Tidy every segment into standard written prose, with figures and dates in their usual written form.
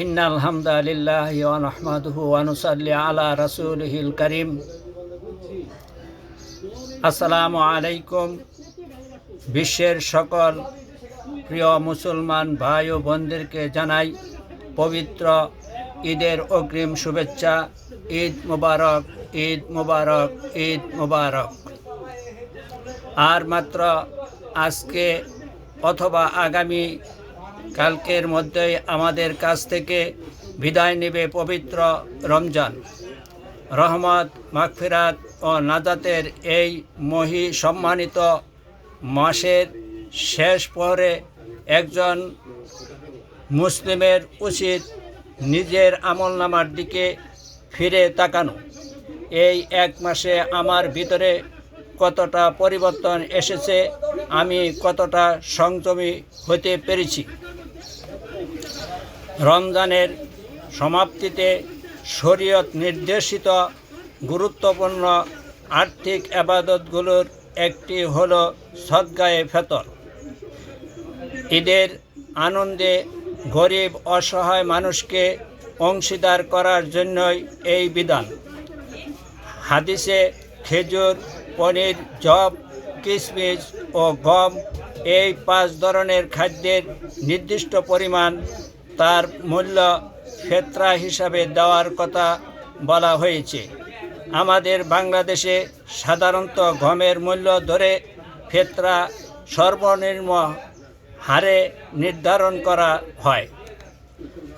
ইন্নাল হামদালিল্লাহি ওয়া নাহমাদুহু ওয়া নুসাল্লি আলা রাসূলিহিল কারীম। আসসালামু আলাইকুম। বিশ্বের সকল প্রিয় মুসলমান ভাই ও বোনদেরকে জানাই পবিত্র ঈদের অগ্রিম শুভেচ্ছা। ঈদ মুবারক, ঈদ মুবারক, ঈদ মুবারক। আর মাত্র আজকে অথবা আগামী কালকের মধ্যেই আমাদের কাছ থেকে বিদায় নেবে পবিত্র রমজান। রহমত, মাগফিরাত ও নাজাতের এই সম্মানিত মাসের শেষ পরে একজন মুসলিমের উচিত নিজের আমলনামার দিকে ফিরে তাকানো। এই এক মাসে আমার ভিতরে কতটা পরিবর্তন এসেছে, আমি কতটা সংযমী হতে পেরেছি। রমজানের সমাপ্তিতে শরীয়ত নির্দেশিত গুরুত্বপূর্ণ আর্থিক ইবাদতগুলোর একটি হলো সদকায়ে ফিতর। ঈদের আনন্দে গরিব অসহায় মানুষকে অংশীদার করার জন্যই এই বিধান। হাদিসে খেজুর, পনির, জব, কিশমিশ ও গম এই 5 ধরনের খাদ্যের নির্দিষ্ট পরিমাণ তার মূল্য ফিতরা হিসাবে দেওয়ার কথা বলা হয়েছে। আমাদের বাংলাদেশে সাধারণত গমের মূল্য ধরে ফিতরা সর্বনিম্ন হারে নির্ধারণ করা হয়।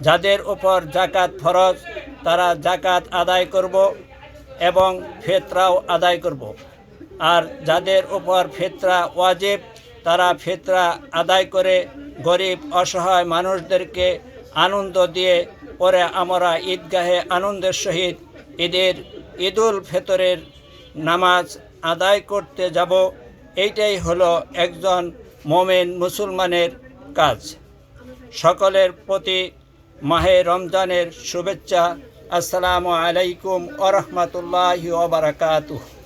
যাদের উপর যাকাত ফরজ তারা যাকাত আদায় করব এবং ফিতরাও আদায় করব। আর যাদের উপর ফিতরা ওয়াজিব তারা ফিতরা আদায় করে গরিব অসহায় মানুষদেরকে আনন্দ দিয়ে পরে আমরা ঈদগাহে আনন্দের সহিত ঈদুল ফিতরের নামাজ আদায় করতে যাব। এইটাই হলো একজন মুমিন মুসলমানের কাজ। সকলের প্রতি মাহে রমজানের শুভেচ্ছা। আসসালামু আলাইকুম ওয়া রাহমাতুল্লাহি ওয়া বারাকাতুহু।